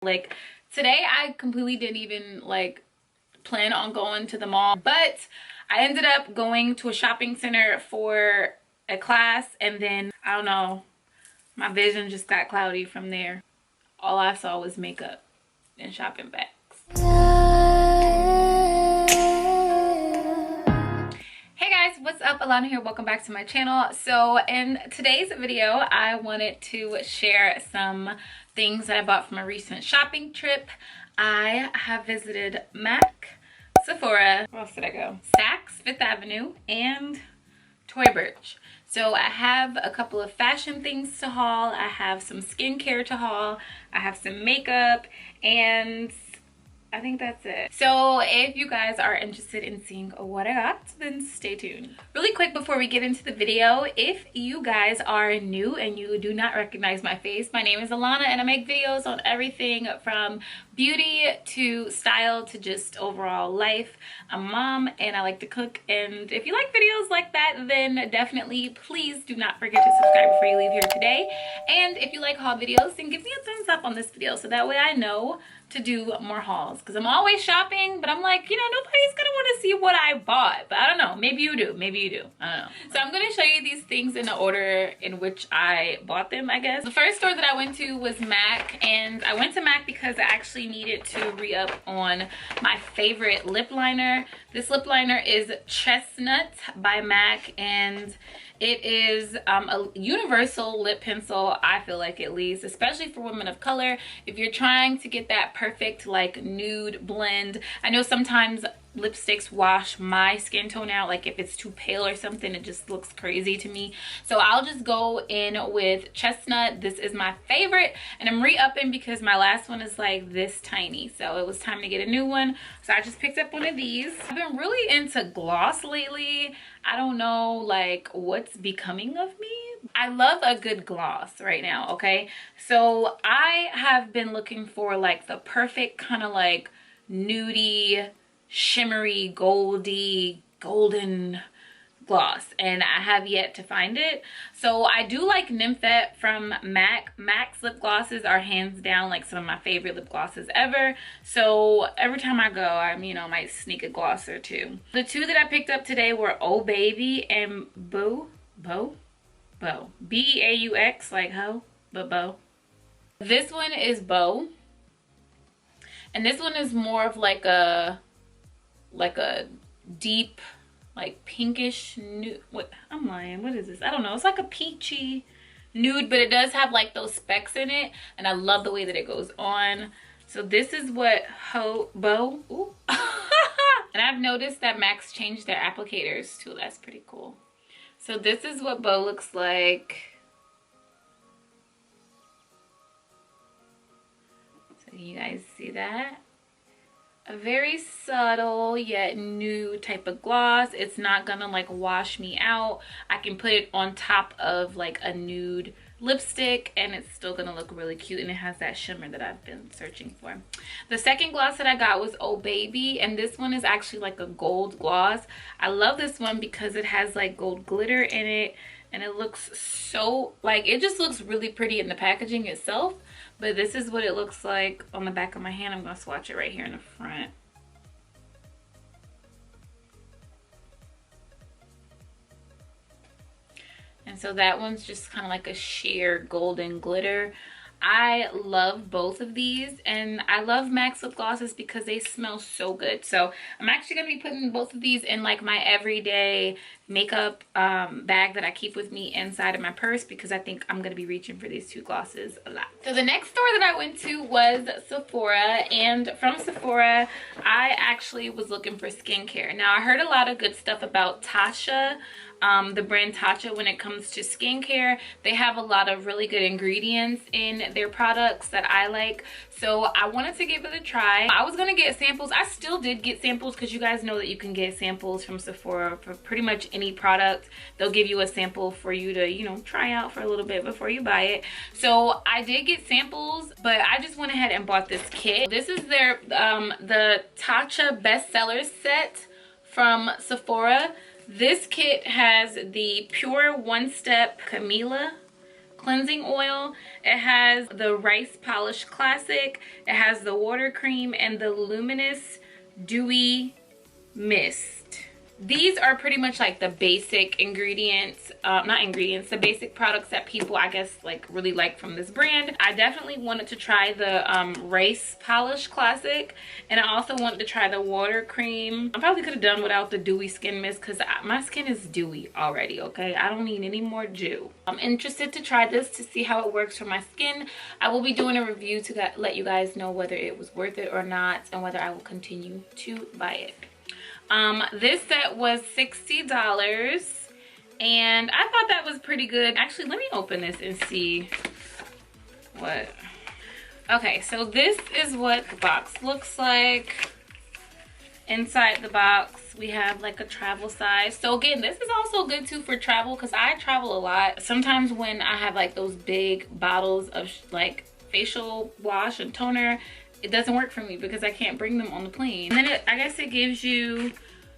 Like today I completely didn't even like plan on going to the mall, but I ended up going to a shopping center for a class, and then I don't know, my vision just got cloudy from there. All I saw was makeup and shopping bags. Hey guys, what's up? Alana here. Welcome back to my channel. So in today's video, I wanted to share some things that I bought from a recent shopping trip. I have visited MAC, Sephora, where else did I go? Saks, Fifth Avenue, and Tory Burch. So I have a couple of fashion things to haul. I have some skincare to haul. I have some makeup, and I think that's it. So if you guys are interested in seeing what I got, then stay tuned. Really quick before we get into the video, if you guys are new and you do not recognize my face, my name is Alana and I make videos on everything from beauty to style to just overall life. I'm a mom and I like to cook, and if you like videos like that, then definitely please do not forget to subscribe before you leave here today. And if you like haul videos, then give me a thumbs up on this video so that way I know to do more hauls, because I'm always shopping, but I'm like, you know, nobody's gonna want to see what I bought. But I don't know, maybe you do, maybe you do, I don't know. So I'm gonna show you these things in the order in which I bought them, I guess. The first store that I went to was MAC, and I went to MAC because I actually needed to re-up on my favorite lip liner. This lip liner is Chestnut by MAC, and it is a universal lip pencil, I feel like, at least, especially for women of color. If you're trying to get that perfect like nude blend, I know sometimes lipsticks wash my skin tone out, like if it's too pale or something, it just looks crazy to me. So I'll just go in with Chestnut. This is my favorite, and I'm re-upping because my last one is like this tiny, so it was time to get a new one. So I just picked up one of these. I've been really into gloss lately. I don't know like what's becoming of me. I love a good gloss right now, okay? So I have been looking for like the perfect kind of like nudie, shimmery, golden gloss, and I have yet to find it. So I do like Nymphet from MAC. MAC's lip glosses are hands down like some of my favorite lip glosses ever. So every time I go, I might sneak a gloss or two. The two that I picked up today were Oh Baby and Beaux. B-E-A-U-X, like hoe, but Beaux. This one is Beaux, and this one is more of like a deep, like pinkish nude. What, I'm lying, what is this? I don't know. It's like a peachy nude, but it does have like those specks in it, and I love the way that it goes on. So this is what Beaux. Ooh. And I've noticed that MAC's changed their applicators too. That's pretty cool. So this is what Beaux looks like. So you guys see that? A very subtle yet nude type of gloss. It's not gonna like wash me out. I can put it on top of like a nude lipstick and it's still gonna look really cute, and it has that shimmer that I've been searching for. The second gloss that I got was Oh Baby, and this one is actually like a gold gloss. I love this one because it has like gold glitter in it, and it looks so like, it just looks really pretty in the packaging itself. But this is what it looks like on the back of my hand. I'm gonna swatch it right here in the front. And so that one's just kind of like a sheer golden glitter. I love both of these, and I love MAC's lip glosses because they smell so good. So I'm actually going to be putting both of these in like my everyday makeup bag that I keep with me inside of my purse, because I think I'm going to be reaching for these two glosses a lot. So the next store that I went to was Sephora, and from Sephora I actually was looking for skincare. Now I heard a lot of good stuff about Tatcha, the brand Tatcha, when it comes to skincare. They have a lot of really good ingredients in their products that I like, so I wanted to give it a try. I was gonna get samples. I still did get samples, because you guys know that you can get samples from Sephora for pretty much any product. They'll give you a sample for you to, you know, try out for a little bit before you buy it. So I did get samples, but I just went ahead and bought this kit. This is their the Tatcha bestseller set from Sephora. This kit has the Pure One Step Camilla cleansing oil. It has the Rice Polish Classic. It has the water cream and the Luminous Dewy Mist. These are pretty much like the basic ingredients, not ingredients, the basic products that people, I guess, like really like from this brand. I definitely wanted to try the Rice Polish Classic, and I also wanted to try the water cream. I probably could have done without the dewy skin mist because my skin is dewy already, okay? I don't need any more dew. I'm interested to try this to see how it works for my skin. I will be doing a review to let you guys know whether it was worth it or not and whether I will continue to buy it. This set was $60 and I thought that was pretty good. Actually, let me open this and see what. Okay, so this is what the box looks like. Inside the box we have like a travel size. So again, this is also good too for travel because I travel a lot. Sometimes when I have like those big bottles of like facial wash and toner, it doesn't work for me because I can't bring them on the plane. And then I guess it gives you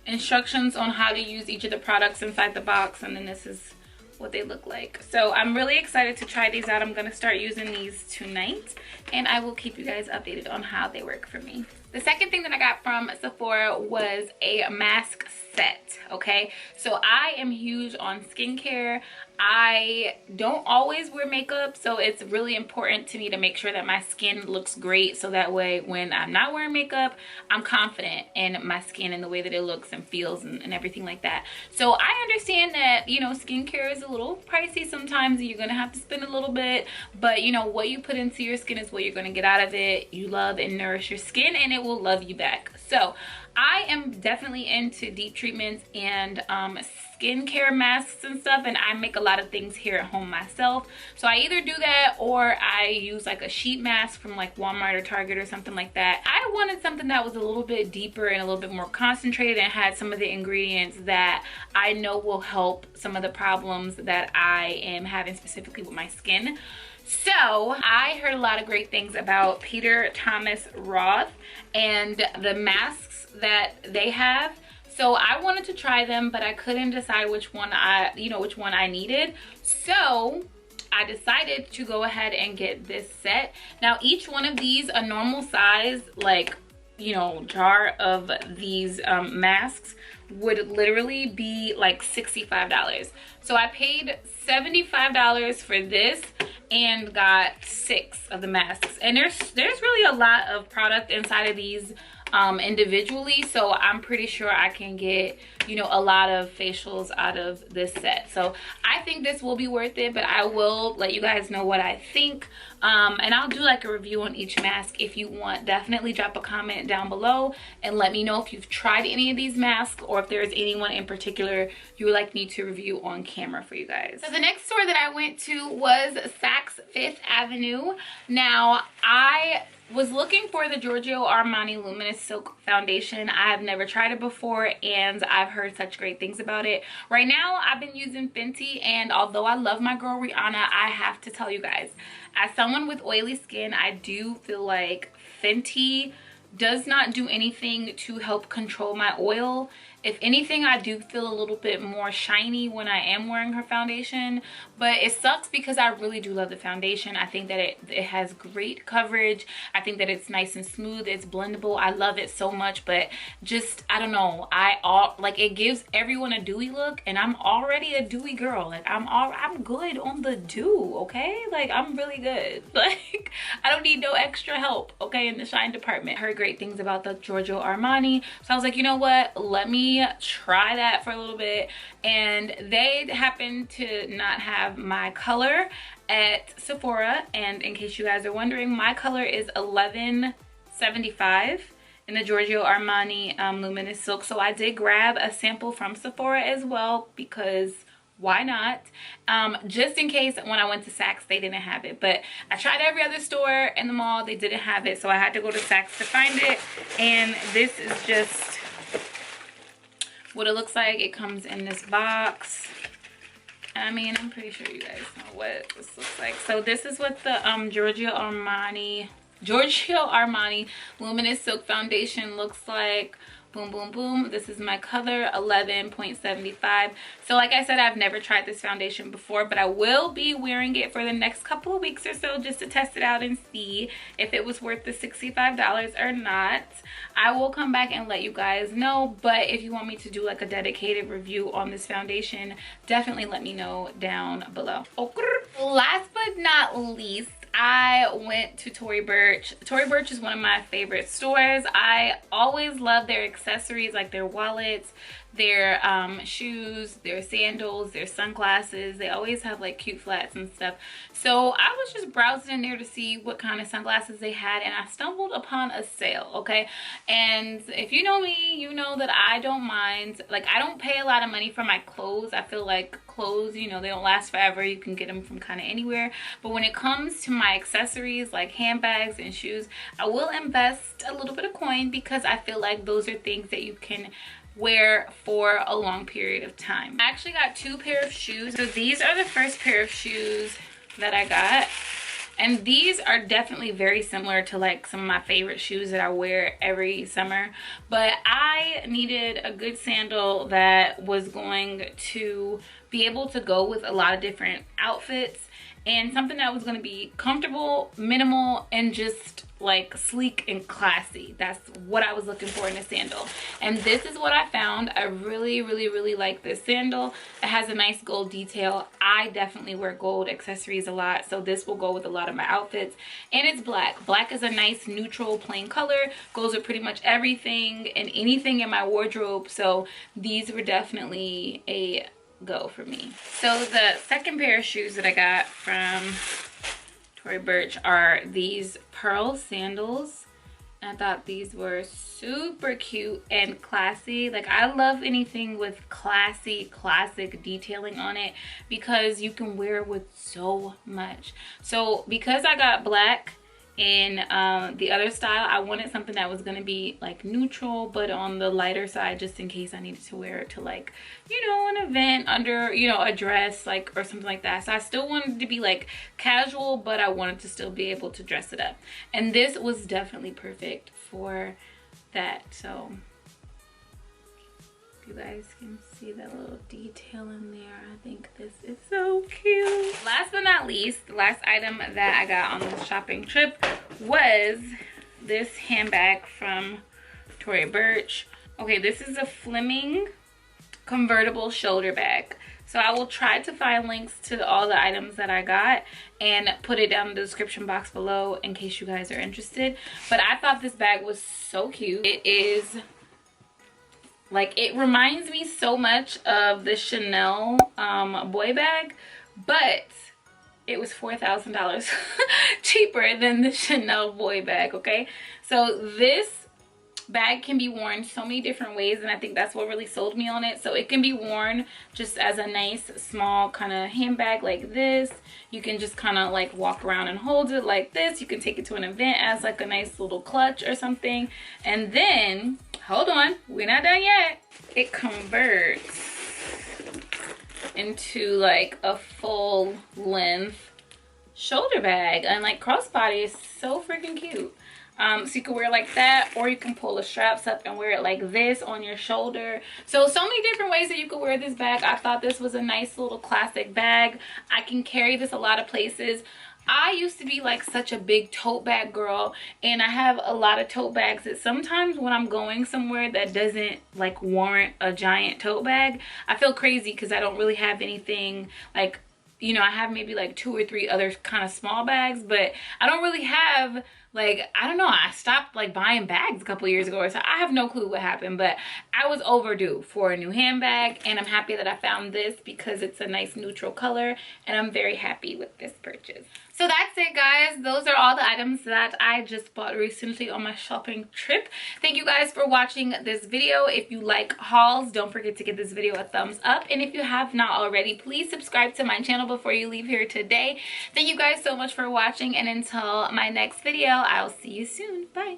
instructions on how to use each of the products inside the box, and then this is what they look like. So I'm really excited to try these out. I'm gonna start using these tonight and I will keep you guys updated on how they work for me. The second thing that I got from Sephora was a mask set, okay? So I am huge on skincare. I don't always wear makeup, so it's really important to me to make sure that my skin looks great, so that way when I'm not wearing makeup, I'm confident in my skin and the way that it looks and feels and everything like that. So I understand that, you know, skincare is a little pricey sometimes and you're gonna have to spend a little bit, but you know, what you put into your skin is what you're gonna get out of it. You love and nourish your skin and it will love you back. So I am definitely into deep treatments and skincare masks and stuff, and I make a lot of things here at home myself. So I either do that or I use like a sheet mask from like Walmart or Target or something like that. I wanted something that was a little bit deeper and a little bit more concentrated and had some of the ingredients that I know will help some of the problems that I am having specifically with my skin. So I heard a lot of great things about Peter Thomas Roth and the masks that they have. So I wanted to try them, but I couldn't decide which one I needed. So I decided to go ahead and get this set. Now each one of these, a normal size, like, you know, jar of these masks would literally be like $65. So I paid $75 for this and got 6 of the masks. And there's really a lot of product inside of these individually, so I'm pretty sure I can get, you know, a lot of facials out of this set. So I think this will be worth it, but I will let you guys know what I think, and I'll do like a review on each mask if you want. Definitely drop a comment down below and let me know if you've tried any of these masks or if there's anyone in particular you would like me to review on camera for you guys. So the next store that I went to was Saks Fifth Avenue. Now I was looking for the Giorgio Armani Luminous Silk Foundation. I have never tried it before and I've heard such great things about it. Right now I've been using Fenty, and although I love my girl Rihanna, I have to tell you guys, as someone with oily skin, I do feel like Fenty does not do anything to help control my oil. If anything, I do feel a little bit more shiny when I am wearing her foundation, but it sucks because I really do love the foundation. I think that it has great coverage. I think that it's nice and smooth. It's blendable. I love it so much, but just, I don't know. Like, it gives everyone a dewy look, and I'm already a dewy girl. Like, I'm good on the dew, okay? Like, I'm really good. Like, I don't need no extra help, okay, in the shine department. I heard great things about the Giorgio Armani, so I was like, you know what? Let me try that for a little bit. And they happen to not have my color at Sephora, and in case you guys are wondering, my color is 1175 in the Giorgio Armani Luminous Silk. So I did grab a sample from Sephora as well, because why not? Just in case when I went to Saks they didn't have it, but I tried every other store in the mall, they didn't have it, so I had to go to Saks to find it. And this is just what it looks like. It comes in this box. I mean, I'm pretty sure you guys know what this looks like. So this is what the Giorgio Armani Luminous Silk Foundation looks like Boom, boom, boom. This is my color, 11.75. So like I said, I've never tried this foundation before, but I will be wearing it for the next couple of weeks or so just to test it out and see if it was worth the $65 or not. I will come back and let you guys know, but if you want me to do like a dedicated review on this foundation, definitely let me know down below. Okay. Last but not least, I went to Tory Burch. Tory Burch is one of my favorite stores. I always love their accessories, like their wallets, their shoes, their sandals, their sunglasses. They always have like cute flats and stuff. So I was just browsing in there to see what kind of sunglasses they had, and I stumbled upon a sale, okay? And if you know me, you know that I don't mind. Like, I don't pay a lot of money for my clothes. I feel like clothes, you know, they don't last forever. You can get them from kind of anywhere. But when it comes to my accessories like handbags and shoes, I will invest a little bit of coin because I feel like those are things that you can wear for a long period of time. I actually got 2 pair of shoes. So these are the first pair of shoes that I got, and these are definitely very similar to like some of my favorite shoes that I wear every summer, but I needed a good sandal that was going to be able to go with a lot of different outfits, and something that was going to be comfortable, minimal, and just like sleek and classy. That's what I was looking for in a sandal, and this is what I found. I really like this sandal. It has a nice gold detail. I definitely wear gold accessories a lot, so this will go with a lot of my outfits. And it's black. Black is a nice neutral plain color, goes with pretty much everything and anything in my wardrobe, so these were definitely a go for me. So the second pair of shoes that I got from Tory Burch are these pearl sandals. And I thought these were super cute and classy. Like, I love anything with classy, classic detailing on it because you can wear it with so much. So because I got black in the other style, I wanted something that was going to be like neutral but on the lighter side, just in case I needed to wear it to, like, you know, an event under, you know, a dress, like, or something like that. So I still wanted to be like casual, but I wanted to still be able to dress it up, and this was definitely perfect for that. So you guys can see that little detail in there. I think this is so cute. Last but not least, the last item that I got on this shopping trip was this handbag from Tory Burch. Okay, this is a Fleming convertible shoulder bag. So I will try to find links to all the items that I got and put it down in the description box below in case you guys are interested. But I thought this bag was so cute. It is like, it reminds me so much of the Chanel boy bag, but it was $4,000 cheaper than the Chanel boy bag, okay? So this bag can be worn so many different ways, and I think that's what really sold me on it. So it can be worn just as a nice small kind of handbag like this. You can just kind of like walk around and hold it like this. You can take it to an event as like a nice little clutch or something. And then, hold on, we're not done yet. It converts into like a full length shoulder bag, and like crossbody is so freaking cute. So you can wear it like that, or you can pull the straps up and wear it like this on your shoulder. So many different ways that you could wear this bag. I thought this was a nice little classic bag. I can carry this a lot of places. I used to be like such a big tote bag girl, and I have a lot of tote bags that sometimes when I'm going somewhere that doesn't like warrant a giant tote bag, I feel crazy because I don't really have anything like, you know, I have maybe like 2 or 3 other kind of small bags, but I don't really have, like, I don't know, I stopped like buying bags a couple years ago, so I have no clue what happened, but I was overdue for a new handbag, and I'm happy that I found this because it's a nice neutral color, and I'm very happy with this purchase. So that's it, guys. Those are all the items that I just bought recently on my shopping trip. Thank you guys for watching this video. If you like hauls, don't forget to give this video a thumbs up, and if you have not already, please subscribe to my channel before you leave here today. Thank you guys so much for watching, and until my next video, I'll see you soon. Bye.